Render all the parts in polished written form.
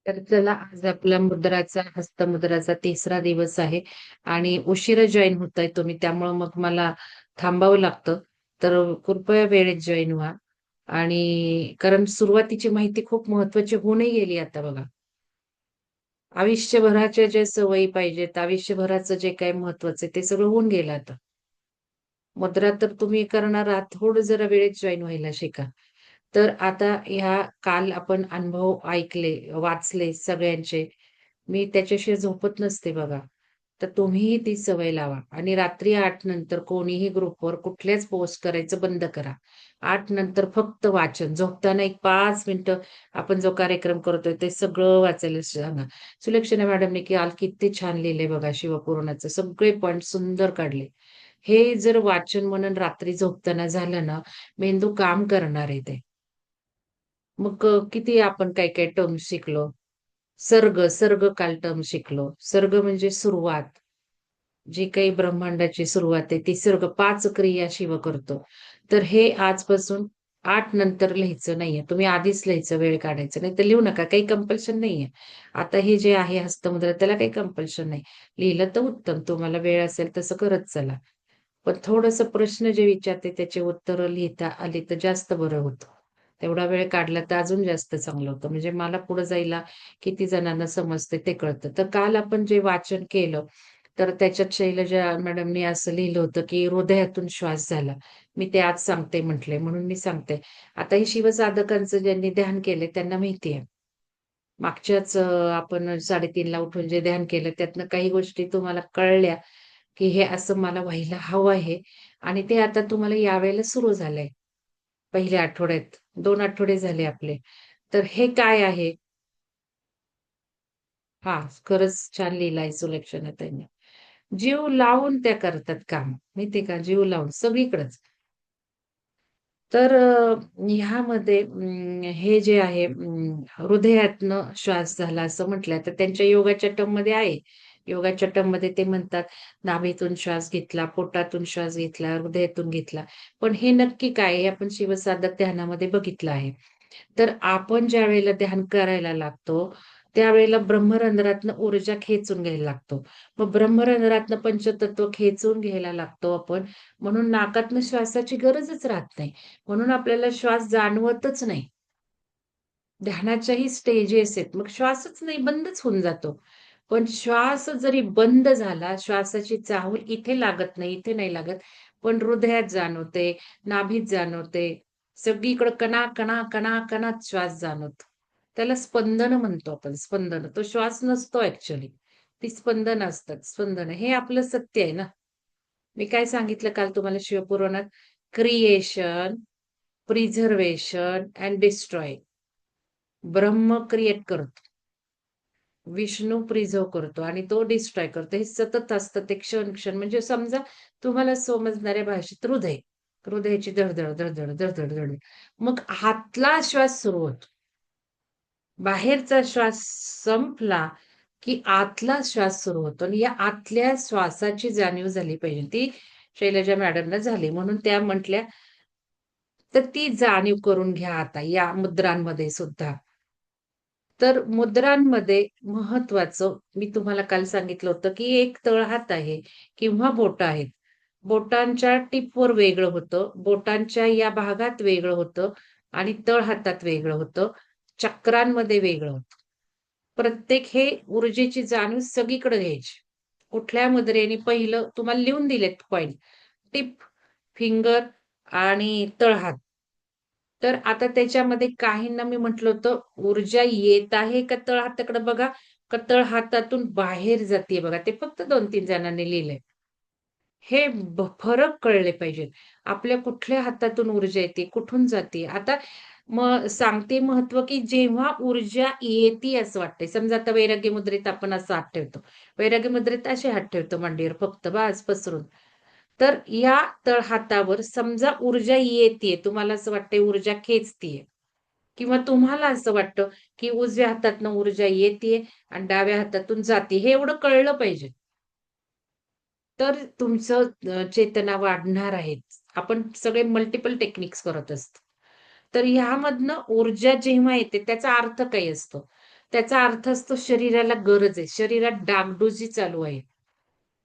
तर चला आज आपला हस्तमुद्राचा तिसरा दिवस आहे आणि उशिरा जॉईन होताय तुम्ही त्यामुळं मग मला थांबावं लागतं. तर कृपया वेळेत जॉईन व्हा आणि कारण सुरुवातीची माहिती खूप महत्वाची होऊनही गेली आता बघा. आयुष्यभराच्या ज्या सवयी पाहिजेत, आयुष्यभराचं जे काही महत्वाचं आहे ते सगळं होऊन गेलं आता. मुद्रा तर तुम्ही करणार आहात, थोडं जरा वेळेत जॉईन व्हायला शिका. तर आता ह्या काल आपण अनुभव ऐकले, वाचले सगळ्यांचे. मी त्याच्याशिवाय झोपत नसते बघा. तर तुम्हीही ती सवय लावा आणि रात्री 8 नंतर कोणीही ग्रुपवर कुठल्याच पोस्ट करायचं बंद करा. 8 नंतर फक्त वाचन. झोपताना एक 5 मिनिटं आपण जो कार्यक्रम करतोय ते सगळं वाचायला सांगा. सुलक्षणा मॅडमने काल किती छान लिहिलंय बघा शिवपुराणाचं. सगळे पॉइंट सुंदर काढले. हे जर वाचन मनन रात्री झोपताना झालं ना, मेंदू काम करणार आहे ते. मग किती आपण काय-काय टर्म्स शिकलो. सर्ग काल टर्म शिकलो. सर्ग म्हणजे सुरुवात. जी काही ब्रह्मांडाची सुरुवात आहे ती सर्ग 5 क्रिया शिव करतो. तर हे आजपासून 8 नंतर लिहायचं नाहीये. तुम्ही आधीच लिहायचं, वेळ काढायचा नाही तर लिहू नका. काही कंपल्शन नाहीये. आता हे जे आहे हस्तमुद्रा त्याला काही कंपल्शन नाही. लिहिलं तर उत्तम. तुम्हाला वेळ असेल तसं करत चला. पण थोडंसं प्रश्न जे विचारते त्याची उत्तरं लिहिता आली तर जास्त बरं होतं. तेवढा वेळ काढला तर अजून जास्त चांगलं होतं. म्हणजे मला पुढे जायला किती जणांना समजते ते कळतं. तर काल आपण जे वाचन केलं, तर त्याच्यात शैलजा मॅडमनी असं लिहिलं होतं, की हृदयातून श्वास झाला. मी ते आज सांगते म्हटले म्हणून मी सांगते. आता हे शिवसाधकांचं ज्यांनी ध्यान केलंय त्यांना माहिती आहे. मागच्याच आपण 3:30 ला उठून जे ध्यान केलं त्यातनं काही गोष्टी तुम्हाला कळल्या, की हे असं मला व्हायला हवं आहे आणि ते आता तुम्हाला यावेळेला सुरू झालंय. पहिल्या आठवड्यात 2 आठवडे झाले आपले. तर हे काय आहे? हां, खरंच छान लिहिलंय सुलक्षणा त्यांनी. जीव लावून त्या करतात काम. माहिती का? जीव लावून सगळीकडंच. तर ह्यामध्ये हे जे आहे हृदयातनं श्वास झाला असं म्हटलं तर त्यांच्या योगाच्या टर्ममध्ये आहे. योगाच्या टर्ममध्ये ते म्हणतात नाभीतून श्वास घेतला, पोटातून श्वास घेतला, हृदयातून घेतला. पण हे नक्की काय हे आपण शिवसाधक ध्यानामध्ये बघितलं आहे. तर आपण ज्यावेळेला ध्यान करायला लागतो, त्यावेळेला ब्रह्मरंध्रातनं ऊर्जा खेचून घ्यायला लागतो. मग ब्रह्मरंध्रातनं पंचतत्व खेचून घ्यायला लागतो आपण, म्हणून नाकातनं श्वासाची गरजच राहत नाही. म्हणून आपल्याला श्वास जाणवतच नाही. ध्यानाच्याही स्टेजेस आहेत. मग श्वासच नाही, बंदच होऊन जातो. पण श्वास जरी बंद झाला, श्वासाची चाहूल इथे लागत नाही, इथे नाही लागत, पण हृदयात जाणवते, नाभीत जाणवते. सगळीकडे कणाकणात श्वास जाणवतो. त्याला स्पंदन म्हणतो आपण, स्पंदन. तो श्वास नसतो ॲक्चुअली. ती स्पंदन असतात, स्पंदन. हे आपलं सत्य आहे ना. मी काय सांगितलं काल तुम्हाला शिवपुराणात? Creation, preservation and destroy. Brahma create करतो. विष्णू प्रिझर्व्ह करतो आणि तो डिस्ट्रॉय करतो. हे सतत असतं ते क्षण-क्षण म्हणजे समजा तुम्हाला समजणाऱ्या भाषेत हृदय. हृदयाची धडधड, धडधड, धडधड, धडधड. मग आतला श्वास सुरू होतो. बाहेरचा श्वास संपला, की आतला श्वास सुरू होतो आणि या आतल्या श्वासाची जाणीव झाली पाहिजे. ती शैलजा मॅडमला झाली. म्हणून त्या म्हटल्या, तर ती जाणीव करून घ्या आता या मुद्रांमध्ये सुद्धा. तर मुद्रांमध्ये महत्वाचं मी तुम्हाला काल सांगितलं होतं, की एक तळहात आहे किंवा बोटं आहेत. बोटांच्या टिपवर वेगळं होतं, बोटांच्या या भागात वेगळं होतं आणि तळहातात वेगळं होतं, चक्रांमध्ये वेगळं होतं. प्रत्येक हे ऊर्जेची जाणीव सगळीकडे घ्यायची. कुठल्या मुद्रेने पहिलं तुम्हाला लिहून दिलेत पॉइंट. टिप, फिंगर आणि तळहात. तर आता त्याच्यामध्ये काहींना मी म्हटलं होतं, ऊर्जा येत आहे का तळहाताकडे बघा, का तळहातातून बाहेर जातीये बघा. ते फक्त 2-3 जणांनी लिहिलंय. हे फरक कळले पाहिजेत. आपल्या कुठल्या हातातून ऊर्जा येते, कुठून जाते. आता मग सांगते महत्त्व, की जेव्हा ऊर्जा येते असं वाटतंय. समजा आता वैराग्य मुद्रेत आपण असा हात ठेवतो. वैराग्य मुद्रेत असे हात ठेवतो मांडीवर फक्त बास पसरून. तर या तळहातावर समजा ऊर्जा येतेय, तुम्हाला असं वाटतंय ऊर्जा खेचतीये किंवा तुम्हाला असं वाटतं, की उजव्या हातातनं ऊर्जा येतेय आणि डाव्या हातातून जाते. हे एवढं कळलं पाहिजे. तर तुमचं चेतना वाढणार आहे. आपण सगळे मल्टिपल टेक्निक्स करत असतो. तर ह्यामधनं ऊर्जा जेव्हा येते त्याचा अर्थ काय असतो? त्याचा अर्थ असतो शरीराला गरज आहे. शरीरात डागडुजी चालू आहे.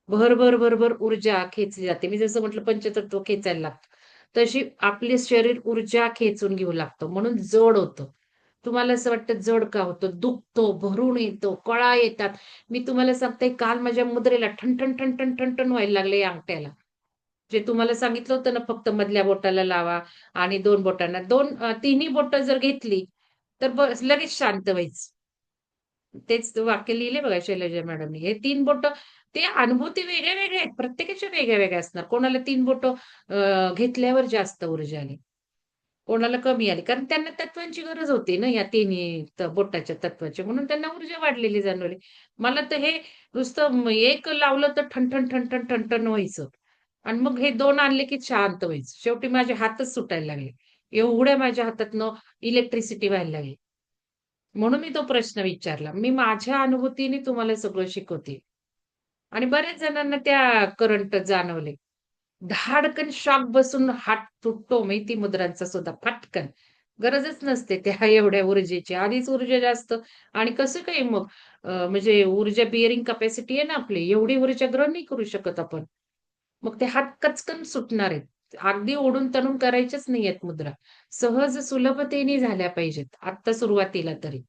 भर, भर, भर, ऊर्जा खेचली जाते. मी जसं म्हटलं पंचतत्व खेचायला लागतं. तशी आपले शरीर ऊर्जा खेचून घेऊ लागतं. म्हणून जड होतं. तुम्हाला असं वाटतं जड का होतं? दुखतो, भरून येतो, कळा येतात. मी तुम्हाला सांगते काल माझ्या मुद्रेला ठण-ठण, ठण-ठण, ठण-ठण व्हायला लागले या अंगठ्याला. जे तुम्हाला सांगितलं होतं ना फक्त मधल्या बोटाला लावा आणि 2 बोटांना तिन्ही बोटं जर घेतली, तर बस लगेच शांत व्हायचं. तेच वाक्य लिहिले बघा शैलजा मॅडमनी. हे 3 बोटं ते अनुभूती वेगळ्या-वेगळ्या आहेत. प्रत्येकाच्या वेगळ्या-वेगळ्या असणार. कोणाला 3 बोटं घेतल्यावर जास्त ऊर्जा आली. कोणाला कमी आली. कारण त्यांना तत्वांची गरज होती ना या तिन्ही बोटाच्या तत्वाची. म्हणून त्यांना ऊर्जा वाढलेली जाणवली. मला तर हे नुसतं एक लावलं तर ठणठण, ठणठण, ठणठण व्हायचं. आणि मग हे 2 आणले की शांत व्हायचं. शेवटी माझे हातच सुटायला लागले. एवढ्या माझ्या हातातनं इलेक्ट्रिसिटी व्हायला लागली. म्हणून मी तो प्रश्न विचारला. मी माझ्या अनुभूतीने तुम्हाला सगळं शिकवते. आणि बऱ्याच जणांना त्या करंट जाणवले. धाडकन शॉक बसून हात तुटतो माहिती मुद्रांचा सुद्धा पटकन. गरजच नसते त्या एवढ्या ऊर्जेची. आधीच ऊर्जा जास्त आणि कसं काय मग म्हणजे ऊर्जा बिअरिंग कॅपॅसिटी आहे ना आपली, एवढी ऊर्जा ग्रहण नाही करू शकत आपण. मग ते हात कचकन सुटणार आहेत. अगदी ओढून-ताणून करायच्याच नाहीयेत मुद्रा. सहज सुलभतेने झाल्या पाहिजेत, आत्ता सुरुवातीला तरी.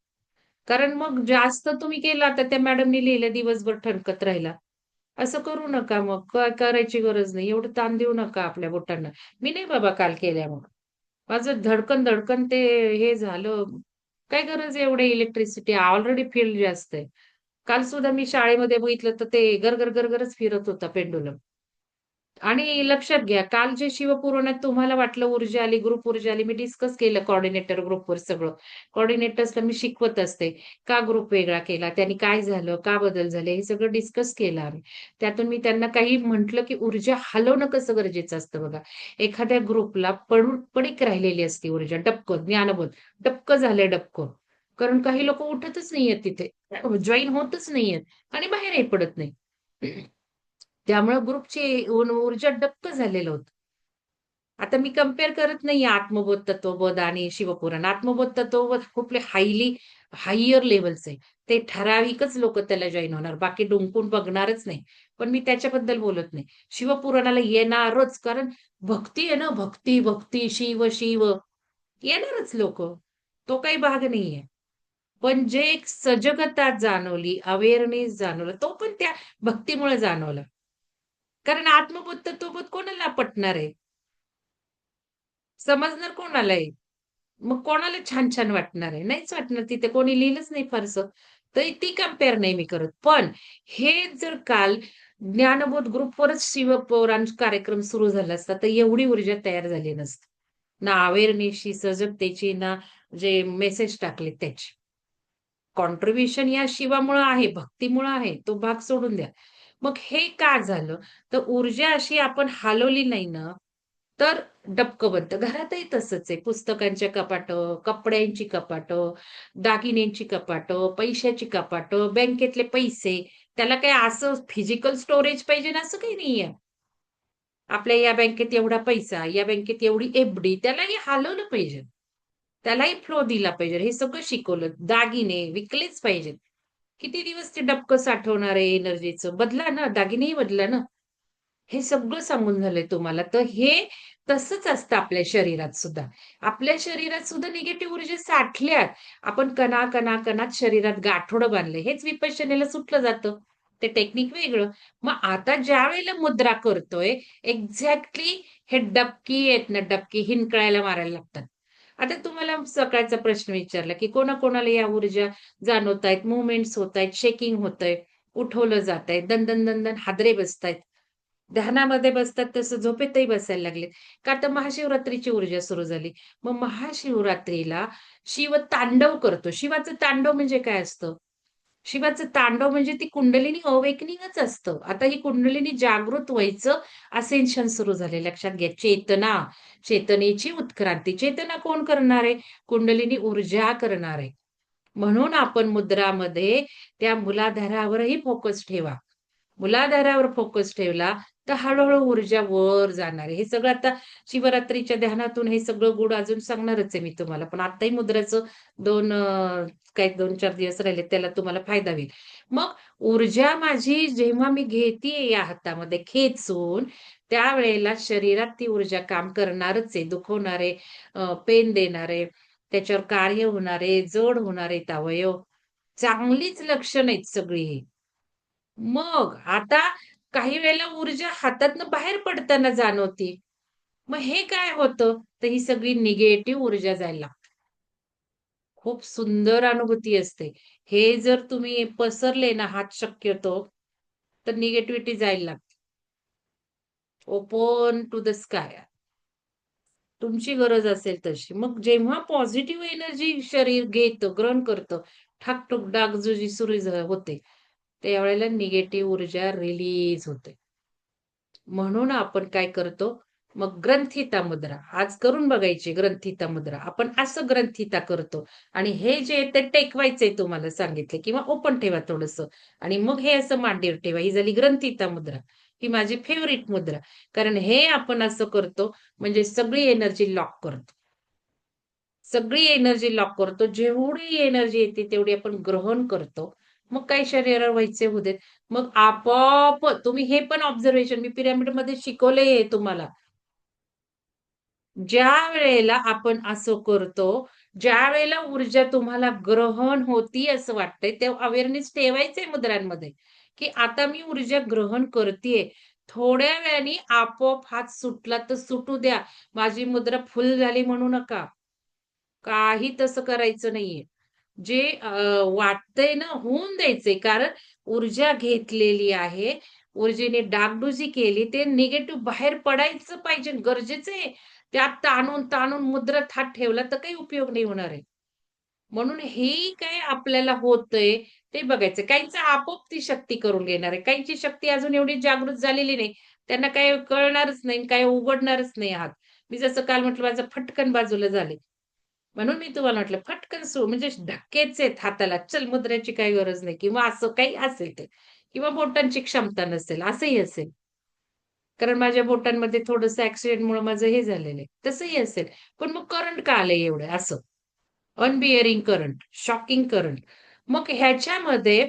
कारण मग जास्त तुम्ही केला तर त्या मॅडमनी लिहिलं दिवसभर ठणकत राहिला. असं करू नका मग. करायची गरज नाही. एवढं ताण देऊ नका आपल्या बोटांना. मी नाही बाबा काल केल्या मग. माझं धडकन-धडकन ते हे झालं. काय गरज आहे एवढी इलेक्ट्रिसिटी ऑलरेडी फील्ड जास्त आहे. काल सुद्धा मी शाळेमध्ये बघितलं तर ते गरगर, गरगरच फिरत होता पेंडुलम. आणि लक्षात घ्या, काल जे शिवपुराणात तुम्हाला वाटलं ऊर्जा आली, ग्रुप ऊर्जा आली, मी डिस्कस केलं कोऑर्डिनेटर ग्रुपवर सगळं. कोऑर्डिनेटर्सला मी शिकवत असते. का ग्रुप वेगळा केला? त्याने काय झालं? का बदल झाले? हे सगळं डिस्कस केलं आम्ही. त्यातून मी त्यांना काही म्हटलं, की ऊर्जा हलवणं कसं गरजेचं असतं बघा. एखाद्या ग्रुपला पडीक राहिलेली असते ऊर्जा, डबकं, ज्ञानबोध. डबकं झालंय डबकं. कारण काही लोकं उठतच नाहीयेत तिथे. जॉइन होतच नाहीयेत आणि बाहेरही पडत नाही. त्यामुळं ग्रुपची ऊर्जा डक्क झालेलं होतं. आता मी कंपेअर करत नाहीये आत्मबोध तत्वबोध आणि शिवपुराण. आत्मबोध तत्वबोध खूप हायर लेव्हलचं आहे. ते ठराविकच लोकं त्याला जॉइन होणार. बाकी डुंकून बघणारच नाही. पण मी त्याच्याबद्दल बोलत नाही. शिवपुराणाला येणारच कारण भक्ती आहे ना, भक्ती, भक्ती, शिव, शिव येणारच लोकं. तो काही भाग नाहीये. पण जे एक सजगता जाणवली, अवेअरनेस जाणवला, तो पण त्या भक्तीमुळे जाणवला. कारण आत्मबोध, तत्वबोध कोणाला पटणार आहे? समजणार कोणाला आहे? मग कोणाला छान-छान वाटणार आहे? नाहीच वाटणार. तिथे कोणी लिहिलंच नाही फारसं. तर ती कंपेअर नाही मी करत. पण हे जर काल ज्ञानबोध ग्रुपवरच शिवपुराण कार्यक्रम सुरू झाला असता, तर एवढी ऊर्जा तयार झाली नसती. ना अवेअरनेसची, सजगतेची, ना जे मेसेज टाकले त्याची. कॉन्ट्रिब्युशन या शिवामुळं आहे, भक्तीमुळं आहे. तो भाग सोडून द्या. मग हे का झालं? तर ऊर्जा अशी आपण हलवली नाही ना, तर डबकं बनतं. घरातही तसंच आहे. पुस्तकांच्या कपाटं, कपड्यांची कपाटं, दागिन्यांची कपाटं, पैशाची कपाटं, बँकेतले पैसे. त्याला काही असं फिजिकल स्टोरेज पाहिजे ना असं काही नाहीये. आपल्या या बँकेत एवढा पैसा, या बँकेत एवढी एफ-डी त्यालाही हलवलं पाहिजे. त्यालाही फ्लो दिला पाहिजे. हे सगळं शिकवलं. दागिने विकलेच पाहिजेत. किती दिवस ते डबकं साठवणार आहे एनर्जीचं? बदला ना, दागिनेही बदला ना. हे सगळं सांगून झालंय तुम्हाला. तर हे तसंच असतं आपल्या शरीरात सुद्धा. आपल्या शरीरात सुद्धा निगेटिव्ह ऊर्जा साठल्यात. आपण कणात शरीरात गाठोडं बांधलंय. हेच विपश्यनेला सुटलं जातं. ते टेक्निक वेगळं. मग आता ज्यावेळेला मुद्रा करतोय, एक्झॅक्टली हे डबकी आहेत ना, डबकी हिंकळायला मारायला लागतात. आता तुम्हाला सकाळचा प्रश्न विचारला, की कोणाकोणाला या ऊर्जा जाणवतायत, मूव्हमेंट्स होतायत, शेकिंग होतंय, उठवलं जातंय, दण-दण, दण-दण हादरे बसतायत. ध्यानामध्ये बसतात तसं झोपेतही बसायला लागलेत. का तर महाशिवरात्रीची ऊर्जा सुरू झाली. मग महाशिवरात्रीला शिव तांडव करतो. शिवाचं तांडव म्हणजे काय असतं? शिवाचं तांडव म्हणजे ती कुंडलिनी अवेकनिंगच असतं. आता ही कुंडलिनी जागृत व्हायचं असेन्शन सुरू झाले. लक्षात घ्या. चेतनेची उत्क्रांती. चेतना कोण करणार आहे? कुंडलिनी ऊर्जा करणार आहे. म्हणून आपण मुद्रामध्ये त्या मूलाधारावरही फोकस ठेवा. मूलाधारावर फोकस ठेवला तर हळू ऊर्जा वर जाणार आहे. हे सगळं आता शिवरात्रीच्या ध्यानातून हे सगळं गुण अजून सांगणारच आहे मी तुम्हाला. पण आताही मुद्राचं 2 काही 2-4 दिवस राहिले त्याला तुम्हाला फायदा होईल. मग ऊर्जा माझी जेव्हा मी घेतीये या हातामध्ये खेचून, त्यावेळेला शरीरात ती ऊर्जा काम करणारच आहे. दुखवणारे, पेन देणारे, त्याच्यावर कार्य होणारे, जड होणारे अवयव, चांगलीच लक्षणं आहेत सगळी ही. मग आता काही वेळेला ऊर्जा हातातनं बाहेर पडताना जाणवते. मग हे काय होतं? तर ही सगळी निगेटिव्ह ऊर्जा जायला लागते. खूप सुंदर अनुभूती असते. हे जर तुम्ही पसरले ना हात शक्यतो, तर निगेटिव्हिटी जायला लागते. Open to the sky. तुमची गरज असेल तशी. मग जेव्हा पॉझिटिव्ह एनर्जी शरीर घेतं, ग्रहण करतं, ठाकठुक डागडुजी सुरू होते, त्यावेळेला निगेटिव्ह ऊर्जा रिलीज होते. म्हणून आपण काय करतो, मग ग्रंथिता मुद्रा. आज करून बघायची ग्रंथिता मुद्रा. आपण असं ग्रंथिता करतो आणि हे जे आहे ते टेकवायचंय तुम्हाला सांगितले किंवा ओपन ठेवा थोडंसं आणि मग हे असं मांडीवर ठेवा. ही झाली ग्रंथिता मुद्रा. ही माझी फेव्हरेट मुद्रा. कारण हे आपण असं करतो म्हणजे सगळी एनर्जी लॉक करतो. सगळी एनर्जी लॉक करतो. जेवढी एनर्जी येते तेवढी आपण ग्रहण करतो. मग काय शरीरावर व्हायचे होऊ देत. मग आपोआप तुम्ही हे पण ऑब्झर्वेशन मी पिरॅमिडमध्ये शिकवलंय हे तुम्हाला. ज्यावेळेला आपण असं करतो, ज्यावेळेला ऊर्जा तुम्हाला ग्रहण होती असं वाटतंय, तेव्हा अवेअरनेस ठेवायचंय मुद्रांमध्ये, की आता मी ऊर्जा ग्रहण करतीये. थोड्या वेळाने आपोआप हात सुटला तर सुटू द्या. माझी मुद्रा फुल झाली म्हणू नका. काही तसं करायचं नाहीये. जे वाटतंय ना होऊन द्यायचंय. कारण ऊर्जा घेतलेली आहे. ऊर्जेने डागडुजी केली. ते निगेटिव्ह बाहेर पडायचं पाहिजे, गरजेचं आहे. त्यात ताणून मुद्रात हात ठेवला तर काही उपयोग नाही होणार आहे. म्हणून हे काय आपल्याला होतंय ते बघायचं. काहींचं आपोआप ती शक्ती करून घेणार आहे. काहींची शक्ती अजून एवढी जागृत झालेली नाही. त्यांना काही कळणारच नाही, काही उघडणारच नाही हात. मी जसं काल म्हटलं माझं फटकन बाजूला झाले. म्हणून मी तुम्हाला म्हटलं फटकन म्हणजे धक्केच आहेत हाताला. चल मुद्रेची काही गरज नाही किंवा असं काही असेल ते किंवा बोटांची क्षमता नसेल, असंही असेल. कारण माझ्या बोटांमध्ये थोडंसं ॲक्सिडेंटमुळे माझं हे झालेलं आहे. तसंही असेल. पण मग करंट का आलंय एवढं असं? अनबिअरिंग करंट, शॉकिंग करंट. मग ह्याच्यामध्ये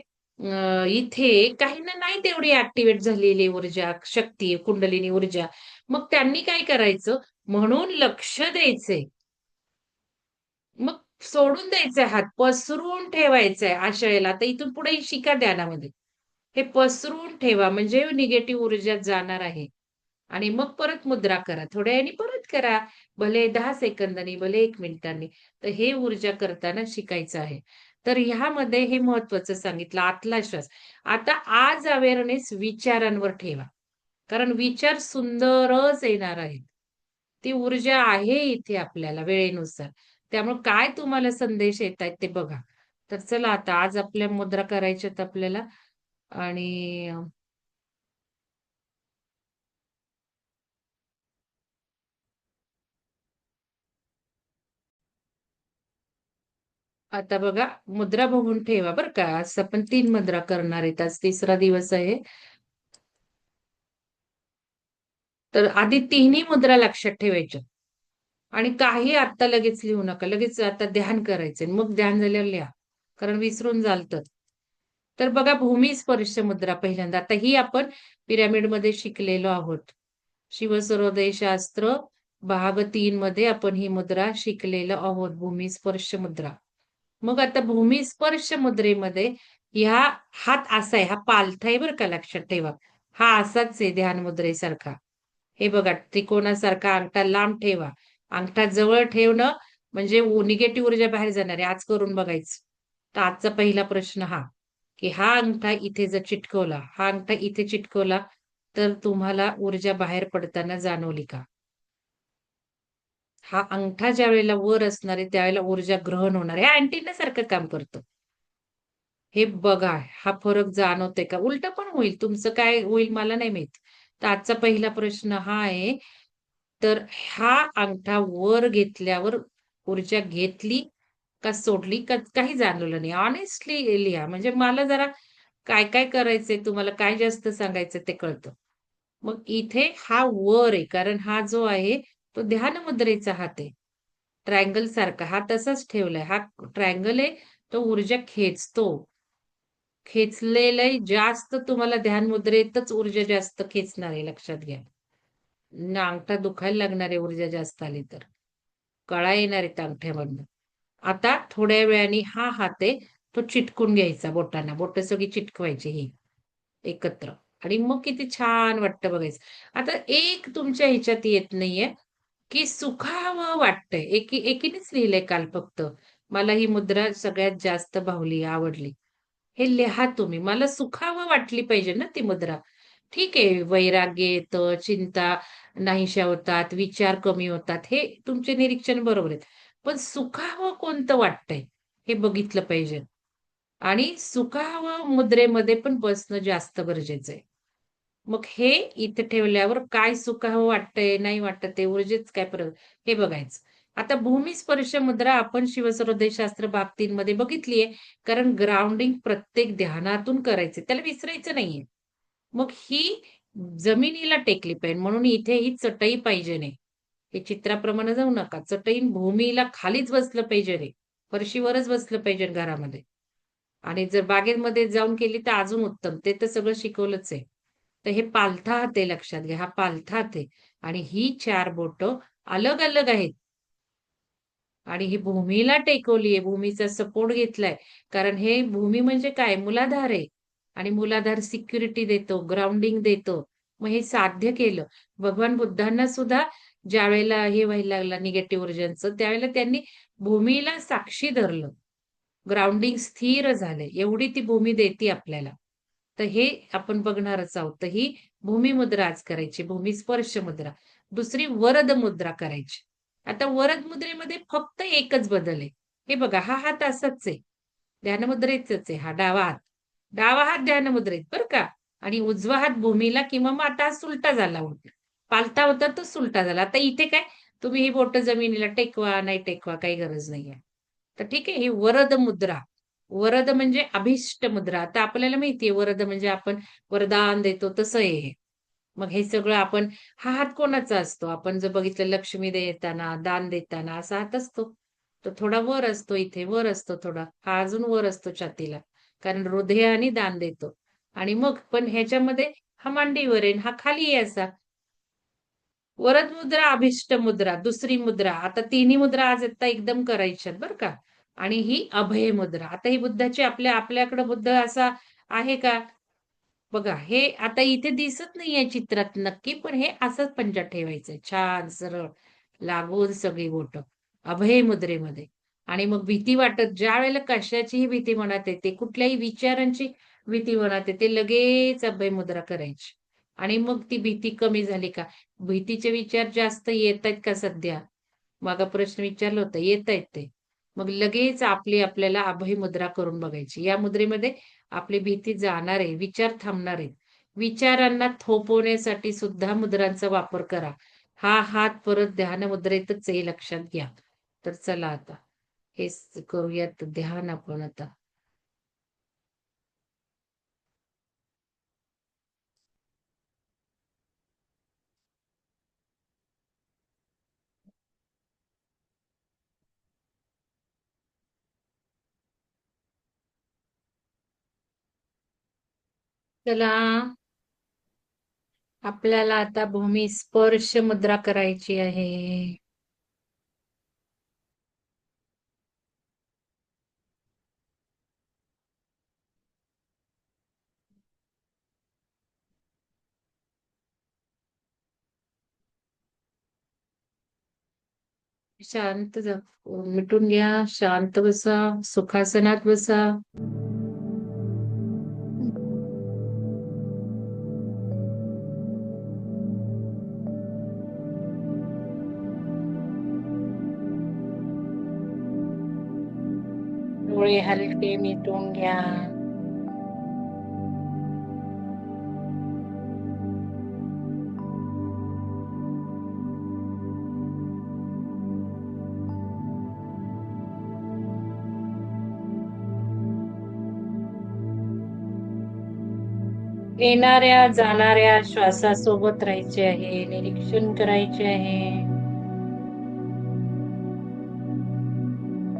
इथे काहींना नाही तेवढी ॲक्टिव्हेट झालेली ऊर्जा, शक्ती, कुंडलिनी ऊर्जा. मग त्यांनी काय करायचं? म्हणून लक्ष द्यायचंय. मग सोडून द्यायचे हात, पसरून ठेवायचंय अशा वेळेला. आता इथून पुढे शिका ध्यानामध्ये. हे पसरून ठेवा म्हणजे निगेटिव्ह ऊर्जा जाणार आहे. आणि मग परत मुद्रा करा. थोड्या वेळाने परत करा. भले 10 सेकंदांनी, भले 1 मिनिटांनी. तर हे ऊर्जा करताना शिकायचं आहे. तर ह्यामध्ये हे महत्त्वाचं सांगितलं आतला श्वास. आता आज अवेअरनेस विचारांवर ठेवा. कारण विचार सुंदरच येणार आहेत. ती ऊर्जा आहे इथे आपल्याला वेळेनुसार. त्यामुळे काय तुम्हाला संदेश येतायत ते बघा. तर चला आता आज आपल्या मुद्रा करायच्यात आपल्याला आणि आता बघा मुद्रा बघून ठेवा बरं का. आज आपण 3 मुद्रा करणार आहेत. आज तिसरा दिवस आहे. तर आधी तिन्ही मुद्रा लक्षात ठेवायच्या आणि काही आत्ता लगेच लिहू नका. लगेच आता ध्यान करायचंय. मग ध्यान झाल्यावर लिहा. कारण विसरून जाल तर. तर बघा भूमी स्पर्श मुद्रा पहिल्यांदा. आता ही आपण पिरॅमिडमध्ये शिकलेलो आहोत. शिवसर्वोदय शास्त्र भाग 3 मध्ये आपण ही मुद्रा शिकलेलो आहोत. भूमी स्पर्श मुद्रा. मग आता भूमी स्पर्श मुद्रेमध्ये ह्या हात असा आहे. हा पालथा आहे बरं का लक्षात ठेवा. हा असाच आहे ध्यान मुद्रेसारखा. हे बघा त्रिकोणासारखा अंगठा लांब ठेवा. अंगठा जवळ ठेवणं म्हणजे निगेटिव्ह ऊर्जा बाहेर जाणार आहे. आज करून बघायचं. तर आजचा पहिला प्रश्न हा, की हा अंगठा इथे जर चिटकवला, हा अंगठा इथे चिटकवला, तर तुम्हाला ऊर्जा बाहेर पडताना जाणवली का? हा अंगठा ज्यावेळेला वर असणार आहे, त्यावेळेला ऊर्जा ग्रहण होणार आहे. हे अँटिनासारखं काम करतं. हे बघा, हा फरक जाणवतोय का? उलटं पण होईल. तुमचं काय होईल मला नाही माहीत. तर आजचा पहिला प्रश्न हा आहे. तर हा अंगठा वर घेतल्यावर ऊर्जा घेतली का सोडली का काही जाणवलं नाही. हॉनेस्टली लिहा. म्हणजे मला जरा काय-काय करायचंय तुम्हाला काय जास्त सांगायचं ते कळतं. मग इथे हा वर आहे, कारण हा जो आहे तो ध्यान मुद्रेचा हात आहे. ट्रायंगल सारखा हा तसाच ठेवलाय. हा ट्रायंगल आहे, तो ऊर्जा खेचतो. खेचलेलं जास्त तुम्हाला ध्यान मुद्रेतच ऊर्जा जास्त खेचणार आहे, लक्षात घ्या. अंगठा दुखायला लागणार आहे ऊर्जा जास्त आली तर. कळा येणार आहेत अंगठ्यामधनं. आता थोड्या वेळाने हा हात आहे, तो चिटकून घ्यायचा बोटांना. बोटं सगळी चिटकवायची ही एकत्र आणि मग किती छान वाटतं बघायचं. आता एक तुमच्या ह्याच्यात येत नाहीये, की सुखावं वाटतंय. एकीनेच लिहिलंय काल फक्त. मला ही मुद्रा सगळ्यात जास्त भावली, आवडली. हे लिहा तुम्ही. मला सुखावं वाटली पाहिजे ना ती मुद्रा. ठीक आहे, वैराग्य येतं, चिंता नाहीशा होतात, विचार कमी होतात. हे तुमचे निरीक्षण बरोबर आहेत. पण सुखावं कोणतं वाटतंय, हे बघितलं पाहिजे. आणि सुखावं मुद्रेमध्ये पण बसणं जास्त गरजेचं आहे. मग हे इथे ठेवल्यावर काय सुखावं वाटतंय, नाही वाटत आहे, ऊर्जेच काय फरक हे बघायचं. आता भूमिस्पर्श मुद्रा आपण शिवसृदयशास्त्र बाब 3 मध्ये बघितलीये. कारण ग्राउंडिंग प्रत्येक ध्यानातून करायचे. त्याला विसरायचं नाहीये. मग ही जमिनीला टेकली पाहिजे म्हणून इथे ही चटई पाहिजे नाही. हे चित्राप्रमाणे जाऊ नका. चटई भूमीला खालीच बसलं पाहिजे रे. फरशीवरच बसलं पाहिजे घरामध्ये. आणि जर बागेमध्ये जाऊन केली तर अजून उत्तम. ते तर सगळं शिकवलंच आहे. तर हे पालथा हात आहे लक्षात घ्या. हा पालथा हात आहे आणि ही 4 बोटं अलग-अलग आहेत. आणि ही भूमीला टेकवलीये, भूमीचा सपोर्ट घेतलाय. कारण हे भूमी म्हणजे काय? मूलाधार आहे. आणि मूलाधार सिक्युरिटी देतो, ग्राउंडिंग देतो. मग हे साध्य केलं. भगवान बुद्धांना सुद्धा ज्यावेळेला हे व्हायला लागलं निगेटिव्ह ऊर्जांचं, त्यावेळेला त्यांनी भूमीला साक्षी धरलं. ग्राउंडिंग स्थिर झालंय. एवढी ती भूमी देते आपल्याला. तर हे आपण बघणारच आहोत. तर ही भूमी मुद्रा आज करायची, भूमी स्पर्श मुद्रा. दुसरी वरद मुद्रा करायची. आता वरद मुद्रेमध्ये फक्त एकच बदल आहे. हे बघा हा हात असाच आहे. ध्यानमुद्रेतच आहे हा डावा हात. डावा हात ध्यानमुद्रेत बरं का. आणि उजवा हात भूमीला किंवा मग आता हा सुलटा झाला उलटा. पालथा होता तो सुलटा झाला. आता इथे काय तुम्ही ही बोटं जमिनीला टेकवा, नाही टेकवा काही गरज नाहीये. तर ठीक आहे, ही वरद मुद्रा. वरद म्हणजे अभिष्ट मुद्रा. आता आपल्याला माहितीये वरद म्हणजे आपण वरदान देतो तसं आहे हे. मग हे सगळं आपण हा हात कोणाचा असतो? आपण जर बघितलं लक्ष्मी देताना, दान देताना असा हात असतो. तो थोडा वर असतो इथे, वर असतो थोडा. हा अजून वर असतो छातीला. कारण हृदयाने दान देतो. आणि मग पण ह्याच्यामध्ये हा मांडीवर आहे, हा खाली आहे असा. वरद मुद्रा, अभिष्ट मुद्रा, दुसरी मुद्रा. आता तिन्ही मुद्रा आज आता एकदम करायच्यात बरं का. आणि ही अभय मुद्रा. आता ही बुद्धाची आपल्याकडे बुद्ध असा आहे का? बघा हे आता इथे दिसत नाहीये चित्रात नक्की, पण हे असंच पंजा ठेवायचंय. छान सरळ लागून सगळी बोटं. अभय मुद्रेमध्ये. आणि मग भीती वाटत ज्यावेळेला कशाचीही भीती मनात येते, कुठल्याही विचारांची भीती मनात येते, लगेच अभय मुद्रा करायची. आणि मग ती भीती कमी झाली का? भीतीचे विचार जास्त येतायत का सध्या? मागा प्रश्न विचारला होता. येतायत ते. मग लगेच आपल्याला अभय मुद्रा करून बघायची. या मुद्रेमध्ये आपली भीती जाणार आहे, विचार थांबणार आहेत. विचारांना थोपवण्यासाठी सुद्धा मुद्रांचा वापर करा. हा हात परत ध्यान मुद्रेतच आहे लक्षात घ्या. तर चला आता हेच करूयात ध्यान आपण आता. चला आपल्याला आता भूमी स्पर्श मुद्रा करायची आहे. शांत मिटून घ्या, शांत बसा, सुखासनात बसा. डोळे हलके मिटून घ्या. येणाऱ्या जाणाऱ्या श्वासासोबत राहायचे आहे, निरीक्षण करायचे आहे.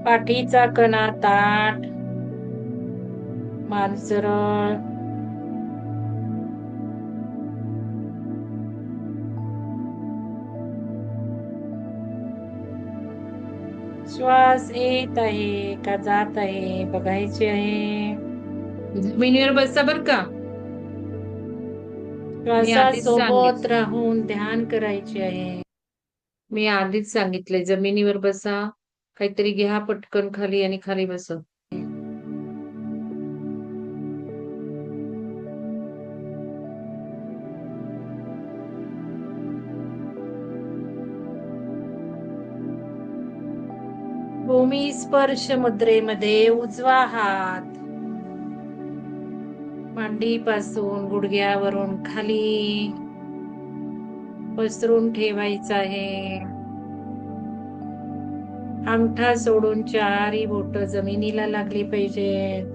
पाठीचा कणा ताठ, मान सरळ. श्वास येत आहे का जात आहे बघायचे आहे. जमिनीवर बसा बर का. श्वासासोबत राहून ध्यान करायचे आहे. मी आधीच सांगितलंय जमिनीवर बसा, काहीतरी घ्या पटकन खाली आणि खाली बसा. भूमी स्पर्श मुद्रेमध्ये उजवा हात मांडीपासून गुडघ्यावरून खाली पसरून ठेवायचा आहे. अंगठा सोडून चारही बोट जमिनीला लागली पाहिजेत.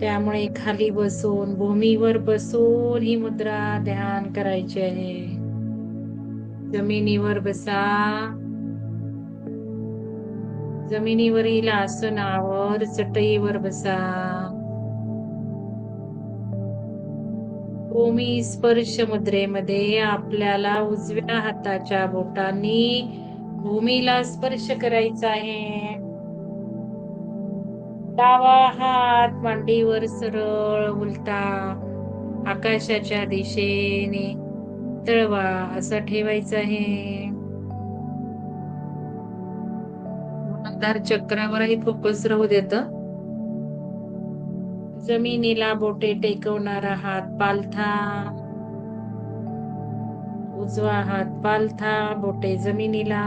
त्यामुळे खाली बसून भूमीवर बसून ही मुद्रा ध्यान करायची आहे. जमिनीवर बसा. जमिनीवरील आसनावर चटईवर बसा. भूमी स्पर्श मुद्रेमध्ये आपल्याला उजव्या हाताच्या बोटांनी भूमीला स्पर्श करायचा आहे. डावा हात मांडीवर सरळ उलटा आकाशाच्या दिशेने तळवा असा ठेवायचा आहे. मूलाधार चक्रावरही फोकस राहू देत. जमिनीला बोटे टेकवणारा हात पालथा, उजवा हात पालथा, बोटे जमिनीला.